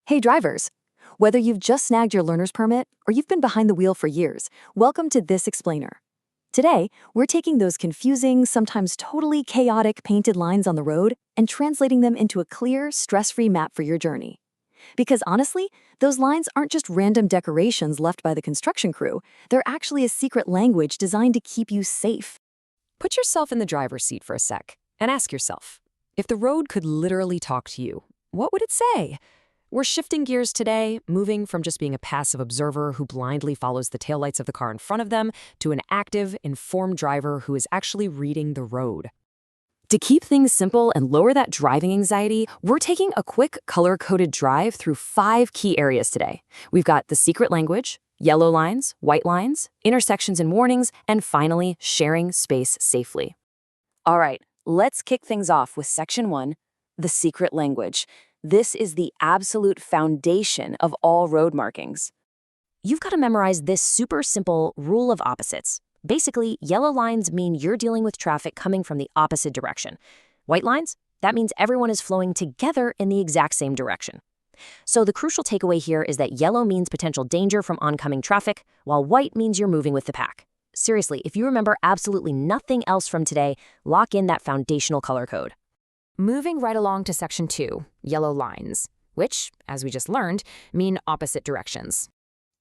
Hey drivers! Whether you've just snagged your learner's permit or you've been behind the wheel for years, welcome to This Explainer. Today, we're taking those confusing, sometimes totally chaotic painted lines on the road and translating them into a clear, stress-free map for your journey. Because honestly, those lines aren't just random decorations left by the construction crew, they're actually a secret language designed to keep you safe. Put yourself in the driver's seat for a sec and ask yourself, if the road could literally talk to you, what would it say? We're shifting gears today, moving from just being a passive observer who blindly follows the taillights of the car in front of them to an active, informed driver who is actually reading the road. To keep things simple and lower that driving anxiety, we're taking a quick color-coded drive through 5 key areas today. We've got the secret language, yellow lines, white lines, intersections and warnings, and finally, sharing space safely. All right, let's kick things off with Section 1, the secret language. This is the absolute foundation of all road markings. You've got to memorize this super simple rule of opposites. Basically, yellow lines mean you're dealing with traffic coming from the opposite direction. White lines, that means everyone is flowing together in the exact same direction. So the crucial takeaway here is that yellow means potential danger from oncoming traffic, while white means you're moving with the pack. Seriously, if you remember absolutely nothing else from today, lock in that foundational color code. Moving right along to Section 2, yellow lines, which, as we just learned, mean opposite directions.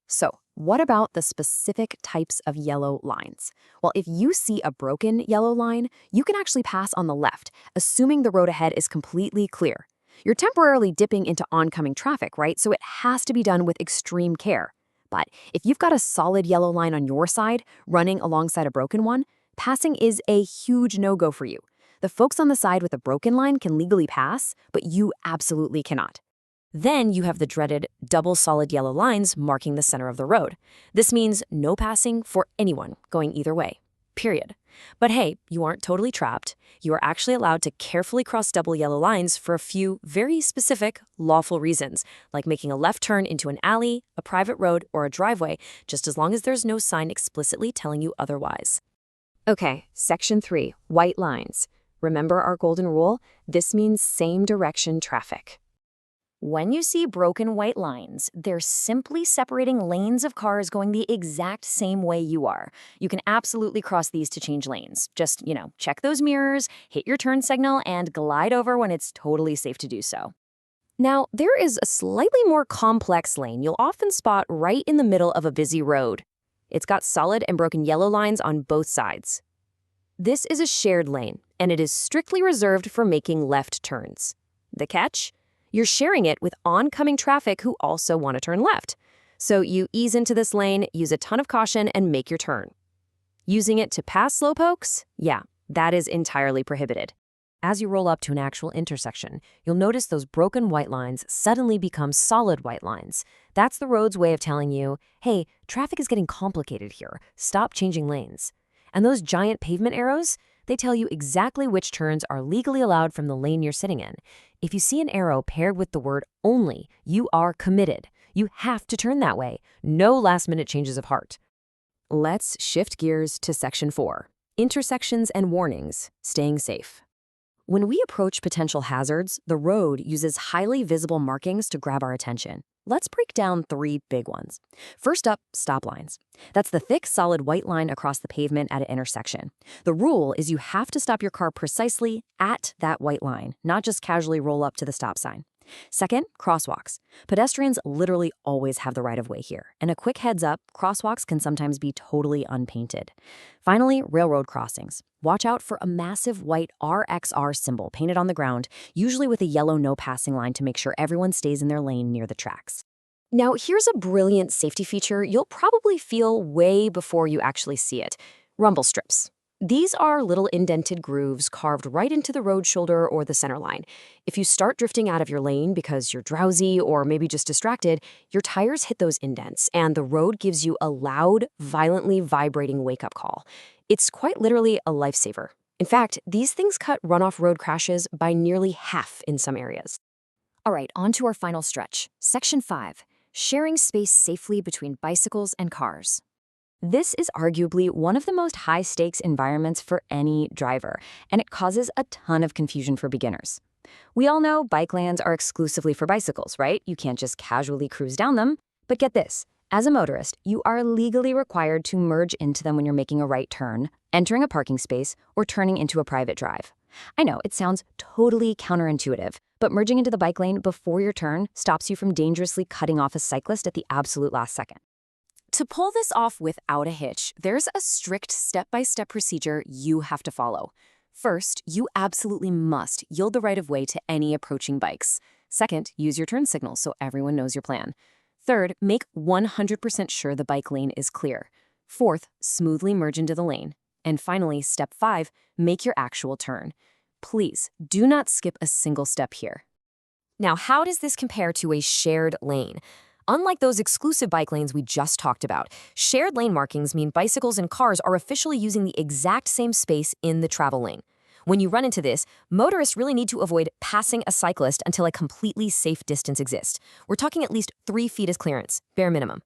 So, what about the specific types of yellow lines? Well, if you see a broken yellow line, you can actually pass on the left, assuming the road ahead is completely clear. You're temporarily dipping into oncoming traffic, right? So it has to be done with extreme care. But if you've got a solid yellow line on your side, running alongside a broken one, passing is a huge no-go for you. The folks on the side with a broken line can legally pass, but you absolutely cannot. Then you have the dreaded double solid yellow lines marking the center of the road. This means no passing for anyone going either way, period. But hey, you aren't totally trapped. You are actually allowed to carefully cross double yellow lines for a few very specific, lawful reasons, like making a left turn into an alley, a private road, or a driveway, just as long as there's no sign explicitly telling you otherwise. Okay, Section 3, white lines. Remember our golden rule? This means same direction traffic. When you see broken white lines, they're simply separating lanes of cars going the exact same way you are. You can absolutely cross these to change lanes. Just, check those mirrors, hit your turn signal, and glide over when it's totally safe to do so. Now, there is a slightly more complex lane you'll often spot right in the middle of a busy road. It's got solid and broken yellow lines on both sides. This is a shared lane, and it is strictly reserved for making left turns. The catch? You're sharing it with oncoming traffic who also want to turn left. So you ease into this lane, use a ton of caution, and make your turn. Using it to pass slowpokes? Yeah, that is entirely prohibited. As you roll up to an actual intersection, you'll notice those broken white lines suddenly become solid white lines. That's the road's way of telling you, hey, traffic is getting complicated here. Stop changing lanes. And those giant pavement arrows, they tell you exactly which turns are legally allowed from the lane you're sitting in. If you see an arrow paired with the word only, you are committed. You have to turn that way. No last-minute changes of heart. Let's shift gears to Section 4, intersections and warnings, staying safe. When we approach potential hazards, the road uses highly visible markings to grab our attention. Let's break down 3 big ones. First up, stop lines. That's the thick, solid white line across the pavement at an intersection. The rule is you have to stop your car precisely at that white line, not just casually roll up to the stop sign. Second, crosswalks. Pedestrians literally always have the right of way here. And a quick heads up, crosswalks can sometimes be totally unpainted. Finally, railroad crossings. Watch out for a massive white RXR symbol painted on the ground, usually with a yellow no passing line to make sure everyone stays in their lane near the tracks. Now, here's a brilliant safety feature you'll probably feel way before you actually see it. Rumble strips. These are little indented grooves carved right into the road shoulder or the center line. If you start drifting out of your lane because you're drowsy or maybe just distracted, your tires hit those indents and the road gives you a loud, violently vibrating wake-up call. It's quite literally a lifesaver. In fact, these things cut runoff road crashes by nearly half in some areas. All right, on to our final stretch. Section 5, sharing space safely between bicycles and cars. This is arguably one of the most high-stakes environments for any driver, and it causes a ton of confusion for beginners. We all know bike lanes are exclusively for bicycles, right? You can't just casually cruise down them. But get this, as a motorist, you are legally required to merge into them when you're making a right turn, entering a parking space, or turning into a private drive. I know, it sounds totally counterintuitive, but merging into the bike lane before your turn stops you from dangerously cutting off a cyclist at the absolute last second. To pull this off without a hitch, there's a strict step-by-step procedure you have to follow. First, you absolutely must yield the right of way to any approaching bikes. Second, use your turn signal so everyone knows your plan. Third, make 100% sure the bike lane is clear. Fourth, smoothly merge into the lane. And finally, step 5, make your actual turn. Please, do not skip a single step here. Now, how does this compare to a shared lane? Unlike those exclusive bike lanes we just talked about, shared lane markings mean bicycles and cars are officially using the exact same space in the travel lane. When you run into this, motorists really need to avoid passing a cyclist until a completely safe distance exists. We're talking at least 3 feet as clearance, bare minimum.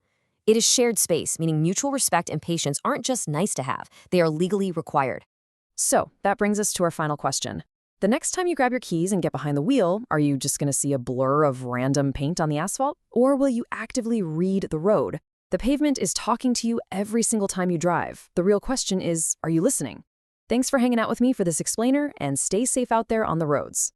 It is shared space, meaning mutual respect and patience aren't just nice to have, they are legally required. So, that brings us to our final question. The next time you grab your keys and get behind the wheel, are you just going to see a blur of random paint on the asphalt? Or will you actively read the road? The pavement is talking to you every single time you drive. The real question is, are you listening? Thanks for hanging out with me for this explainer, and stay safe out there on the roads.